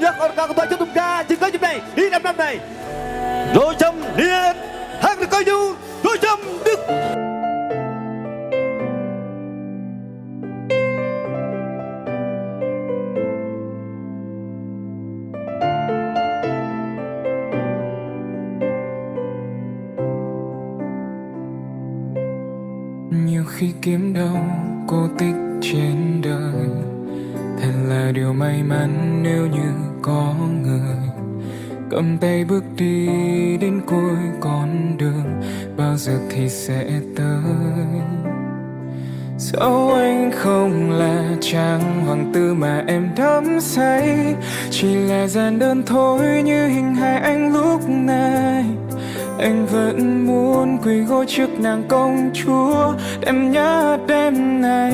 nước con cao tôi cho tung ca chỉ có chấm này đi năm này đôi chấm liệt hàng được coi như đôi chấm đức. Nhiều khi kiếm đâu cô tích trên đời, thật là điều may mắn nếu như có người cầm tay bước đi đến cuối con đường, bao giờ thì sẽ tới. Dẫu anh không là chàng hoàng tử mà em đắm say, chỉ là gian đơn thôi như hình hài anh lúc này. Anh vẫn muốn quỳ gối trước nàng công chúa, em nhớ đêm này.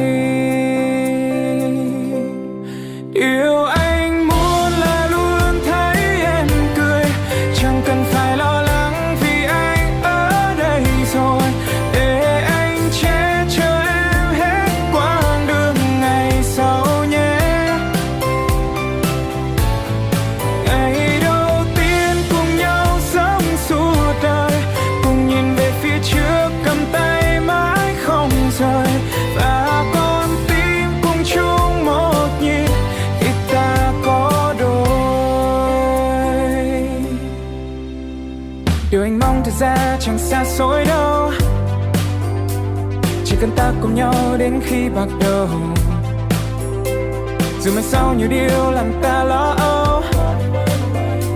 Điều anh muốn là luôn thấy em cười, chẳng cần phải lo lắng vì anh ở đây rồi, để anh che chở em hết quãng đường ngày sau nhé. Ngày đầu tiên cùng nhau sống suốt đời, cùng nhìn về phía trước cầm tay mãi không rời, và con tim cùng chung một nhịp khi ta có đôi. Điều anh mong thật ra chẳng xa xôi đâu, chỉ cần ta cùng nhau đến khi bạc đầu. Dù mai sau nhiều điều làm ta lo âu,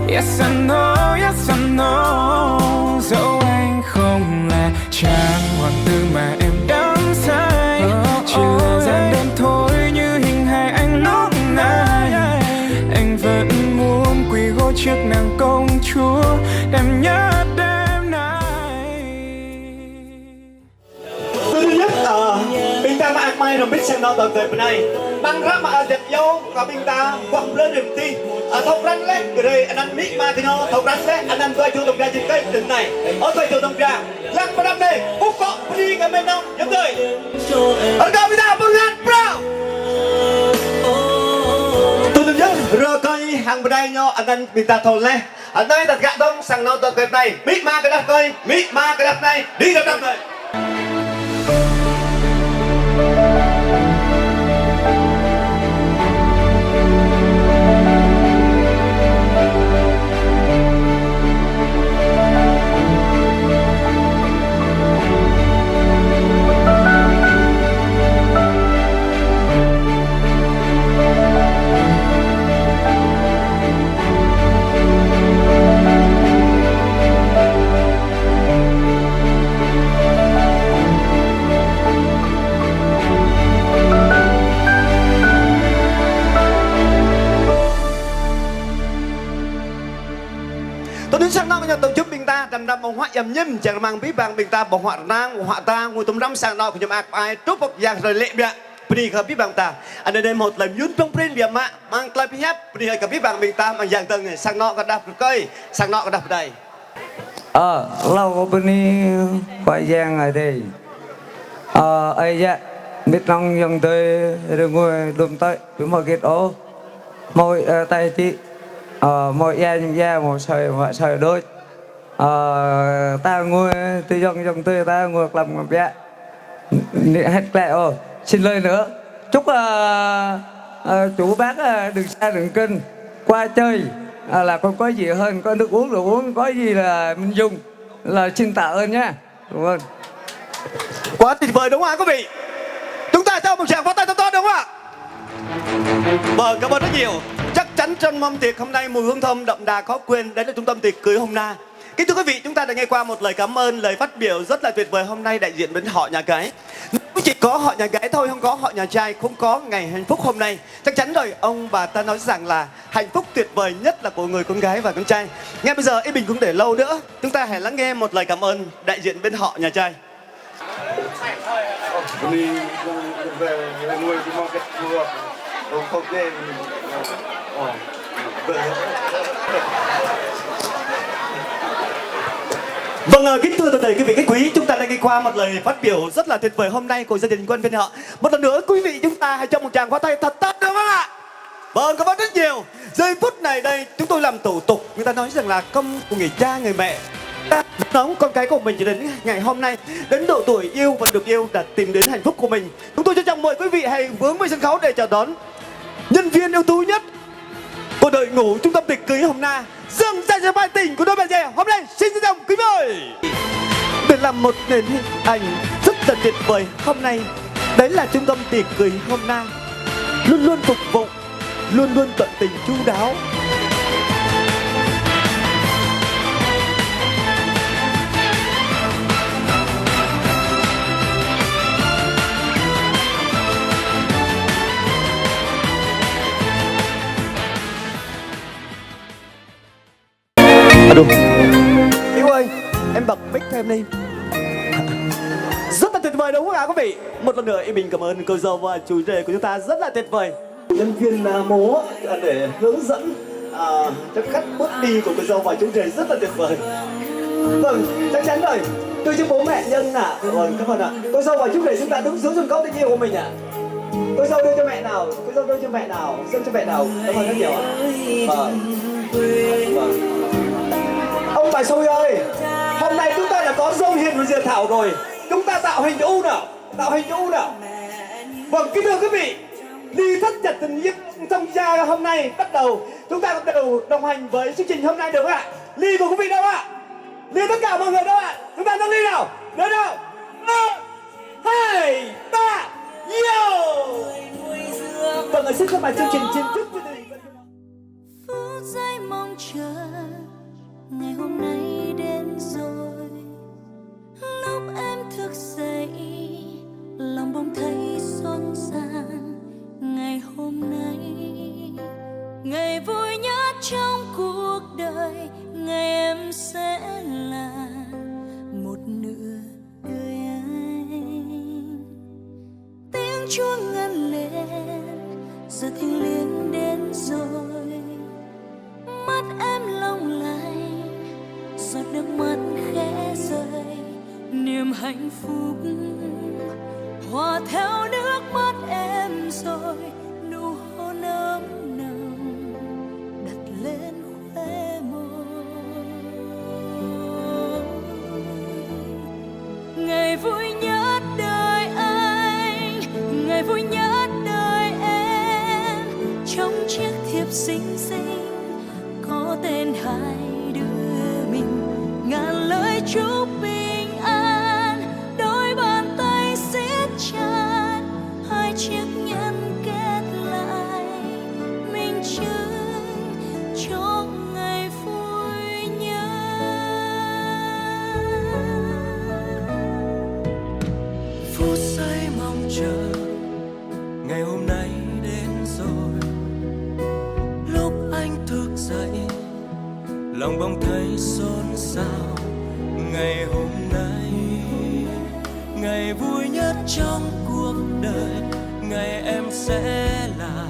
yes I know, yes I know. Dẫu anh không là chàng hoàng tử mà em đắm say, chỉ là gian đơn thôi như hình hài anh lúc này. Anh vẫn muốn quỳ gối trước nàng công chúa, em nhớ đêm nay. Thứ nhất mình ta mà mai rồi biết xem nó tận đời bên này băng ra mà đẹp dâu và mình ta quăng lên niềm tin thông rắn lên rồi anh ăn mít mà thì nó thông rắn lên anh ăn tôi chịu đồng ra trên cây từng này ở tôi chịu đồng ra lăng vào năm đây úp cọ đi ngay bên trong giống đời ở đâu mình ta bưng lên bro tôi được nhớ rồi coi hàng bên đây nhau anh ăn mình ta thồn lên ở đây đặt gạ đông sang nó tận đời này mít ma cái đất coi mít ma cái đất này đi đâu năm này. Tôi đến sang năm nhà tổ chức bình ta đầm đầm bông hoa yểm nhâm chẳng mang bí bằng bình ta bông hoa nang hoa ta ngồi tụm năm sang nào của nhâm ác ai trúc bọc giang rồi lệ bịa bì khờ bí bằng ta anh đây một lần nhún trong prin bịa mạ mang tay bí hấp bì khờ bí bằng bình ta mang giang từng sang nọ có đập cây sang nọ có đập đây lâu có bên đi quay giang ở đây ấy dạ biết lòng dòng tới rồi ngồi đùm tới với một cái ố môi tay chị mỗi da một sợi đôi ta ngồi từ dòng tôi ta ngồi làm bé hết lẹ xin lời nữa chúc chú bác đừng xa đừng kinh qua chơi là không có gì hơn có nước uống đồ uống có gì là mình dùng là xin tạ ơn nhá. Đúng không? Quá tuyệt vời đúng không ạ quý vị? Chúng ta cho một tràng pháo tay to to đúng không ạ? Vâng, cảm ơn rất nhiều. Chắc chắn trong mâm tiệc hôm nay mùi hương thơm đậm đà khó quên. Đấy là trung tâm tiệc cưới hôm nay. Kính thưa quý vị, chúng ta đã nghe qua một lời cảm ơn, lời phát biểu rất là tuyệt vời hôm nay đại diện với họ nhà gái. Nếu chỉ có họ nhà gái thôi, không có họ nhà trai, không có ngày hạnh phúc hôm nay. Chắc chắn rồi, ông bà ta nói rằng là hạnh phúc tuyệt vời nhất là của người con gái và con trai. Ngay bây giờ, Yên Bình cũng để lâu nữa. Chúng ta hãy lắng nghe một lời cảm ơn đại diện bên họ nhà trai. Đi về nuôi cái market vừa không nên Vâng, kính thưa toàn thể quý vị khách quý, chúng ta đã nghe qua một lời phát biểu rất là tuyệt vời hôm nay của gia đình Quân bên họ. Một lần nữa quý vị chúng ta hãy cho một tràng pháo tay thật tốt đúng không ạ? Vâng, cảm ơn rất nhiều. Giây phút này đây chúng tôi làm thủ tục. Người ta nói rằng là công của người cha người mẹ ta nóng con cái của mình cho đến ngày hôm nay, đến độ tuổi yêu và được yêu, đã tìm đến hạnh phúc của mình. Chúng tôi trân trọng mời quý vị hãy vướng về sân khấu để chào đón nhân viên ưu tú nhất của đội ngũ trung tâm tiệc cưới hôm nay, Dương Gia Gia Bài Tỉnh của đôi bạn trẻ hôm nay. Xin trân trọng quý mời. Để làm một nền hình ảnh rất là tuyệt vời hôm nay, đấy là trung tâm tiệc cưới hôm nay luôn luôn phục vụ, luôn luôn tận tình chu đáo. Đúng. Yêu ơi, em bật mic thêm đi. Rất là tuyệt vời đúng không ạ quý vị? Một lần nữa em mình cảm ơn cô dâu và chủ đề của chúng ta rất là tuyệt vời. Nhân viên múa để hướng dẫn cho khách bước đi của cô dâu và chủ đề rất là tuyệt vời. Vâng, chắc chắn rồi. Tôi chúc bố mẹ nhân ạ. Vâng, cảm ơn ạ. Cô dâu và chủ đề chúng ta đứng xuống sân khấu tình yêu của mình ạ. Cô dâu đưa cho mẹ nào, cô dâu đưa cho mẹ nào, dâng cho mẹ nào. Cảm ơn rất nhiều ạ. Vâng. Vâng. Ông bà xôi ơi, hôm nay chúng ta đã có dâu hiền và diệp thảo rồi. Chúng ta tạo hình U nào, tạo hình U nào. Vâng, kính thưa quý vị, đi thắt chặt tình yêu trong gia hôm nay bắt đầu. Chúng ta đều đồng hành với chương trình hôm nay được không ạ? Ly của quý vị đâu ạ? Ly tất cả mọi người đâu ạ? Chúng ta nâng ly nào, đến nào. 1, 2, 3, yo. Vâng, xin các bạn chương trình trên chúc cho đình. Phút giây mong chờ ngày hôm nay đến rồi, lúc em thức dậy lòng bỗng thấy xôn xang. Ngày hôm nay ngày vui nhất trong cuộc đời, ngày em sẽ là một nửa đời anh. Tiếng chuông ngân lên giờ thiêng liêng đến rồi, mắt em long lanh giọt nước mắt khẽ rơi. Niềm hạnh phúc hòa theo nước mắt em rồi, nụ hôn ấm nồng đặt lên khóe môi. Ngày vui nhất đời anh, ngày vui nhất đời em, trong chiếc thiệp xinh xinh có tên hai đứa mình. Ngàn lời chúc bình an, đôi bàn tay siết chặt, hai chiếc nhẫn kết lại minh chứng cho ngày vui nhất. Phút giây mong chờ ngày hôm nay đến rồi, lúc anh thức dậy lòng bỗng thấy xôn xao. Ngày hôm nay ngày vui nhất trong cuộc đời, ngày em sẽ là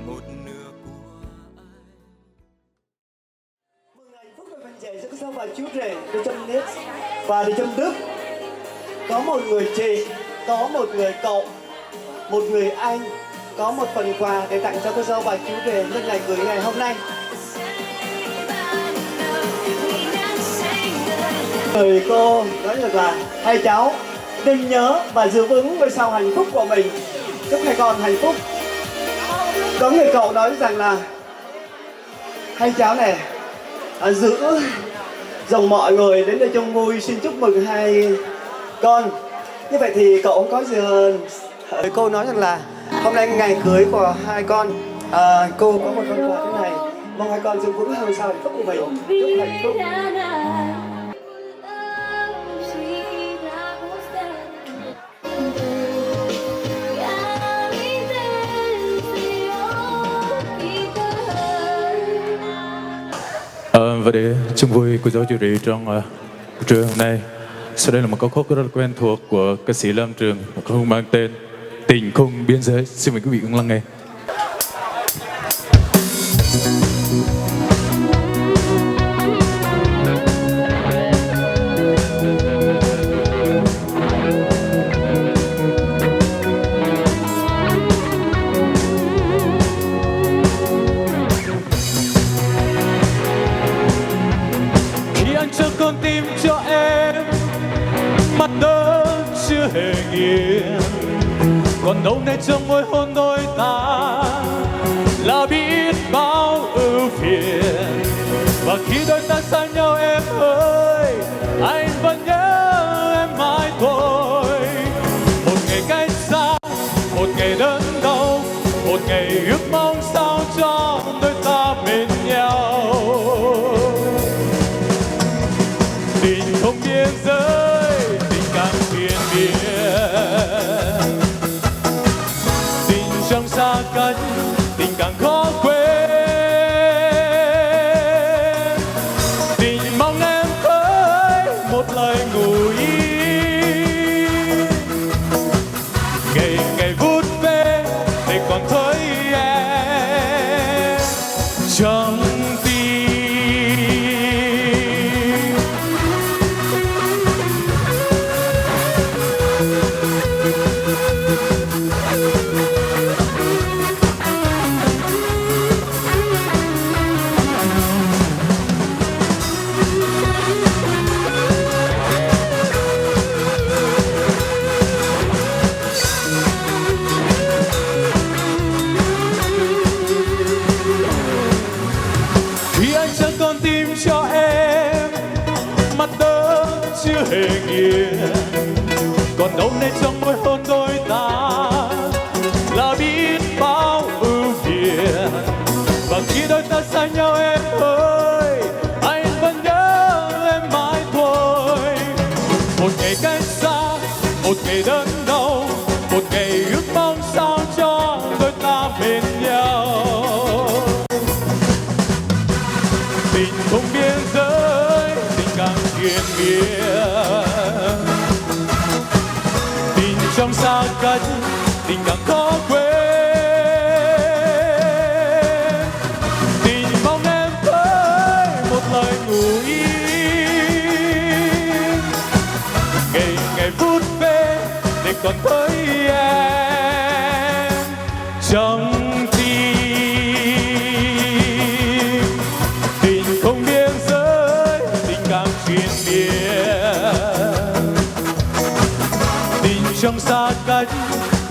một nửa của anh. Mừng ngày phúc của bạn trẻ sẽ có sao và chú rể từ trong nếp và từ trong Đức. Có một người chị, có một người cậu, một người anh, có một phần quà để tặng cho cô dâu và chú rể nhân ngày cưới ngày hôm nay. Người cô nói rằng là hai cháu nên nhớ và giữ vững về sau hạnh phúc của mình. Chúc hai con hạnh phúc. Có người cậu nói rằng là hai cháu này giữ dòng mọi người đến đây chung vui, xin chúc mừng hai con. Như vậy thì cậu không có gì hơn. Cô nói rằng là hôm nay ngày cưới của hai con, cô có một phần quà thế này, mong hai con giữ vững về sau hạnh phúc của mình. Chúc hạnh phúc. Và để chung vui cô dâu chủ rể trong trưa hôm nay, sau đây là một ca khúc rất là quen thuộc của ca sĩ Lam Trường, một ca khúc mang tên Tình Không Biên Giới. Xin mời quý vị cùng lắng nghe. cho con tim cho em, mắt đó chưa hề nghiêng, còn đâu này trong môi hôn đôi ta là biết bao ưu phiền. Và khi đôi ta xa nhau em ơi, anh vẫn nhớ em mãi thôi. Một ngày cách xa, một ngày đớn đau, một ngày ước mong sao cho đôi ta bên nhau. Tình không biên giới, tình càng thiên biến, tình trong xa cách, tình càng khó quên. Tình mong em tới một lời ngủ yên, ngày ngày vút về để còn thấy em trong tim. Khi anh trao con tim cho em, mắt đó chưa hề nghiêng, còn đâu này trong môi hôn đôi ta là biết bao ưu phiền. Và khi đôi ta xa nhau em ơi, anh vẫn nhớ em mãi thôi. Một ngày cách xa, một ngày đớn đau, một ngày ước mong sao cho đôi ta bên nhau. Tình không biên giới, tình càng triền miên, tình trong xa cách, tình càng khó quên. Tình mong em tới một lời ngủ yên, ngày ngày phút về để còn thấy em trong không biên giới, tình cảm triền miên, tình trong xa cách,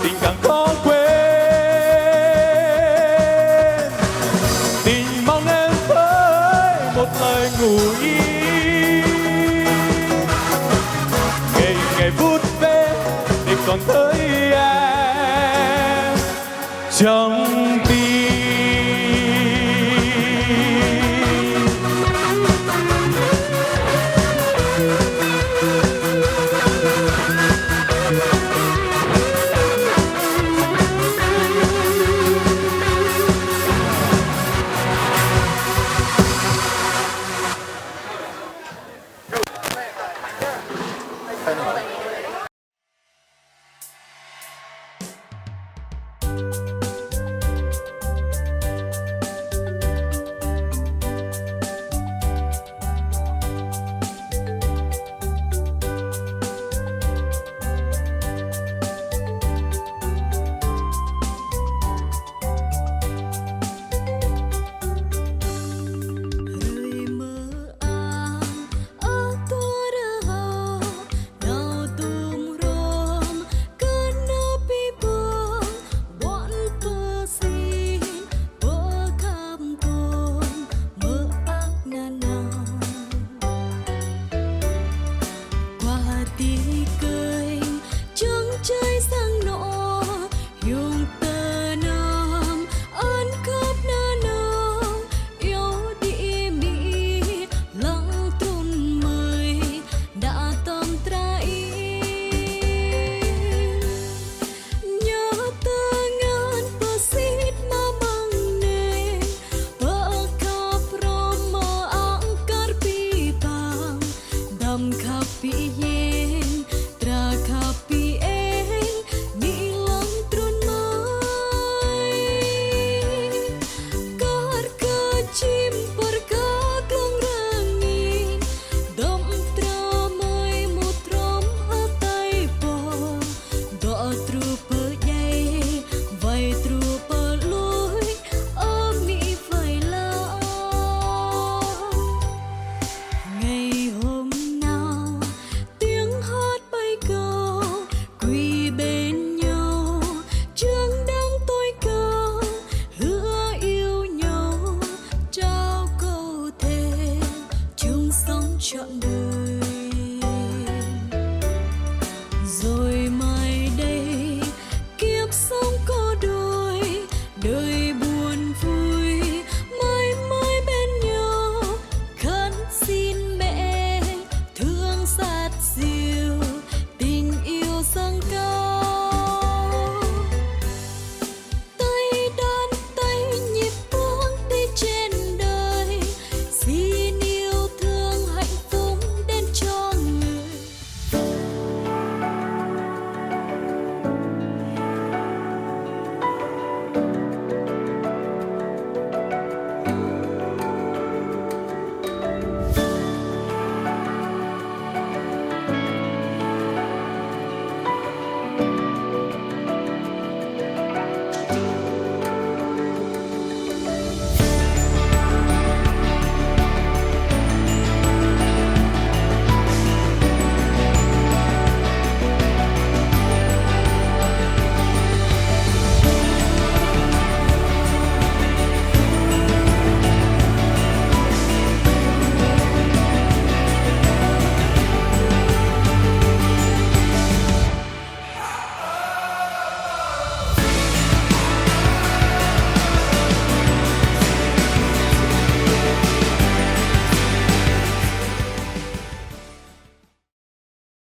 tình càng khó quên. Tình mong em tới một lời ngủ yên, ngày ngày vút về để còn thấy em trong tim. trọn đời.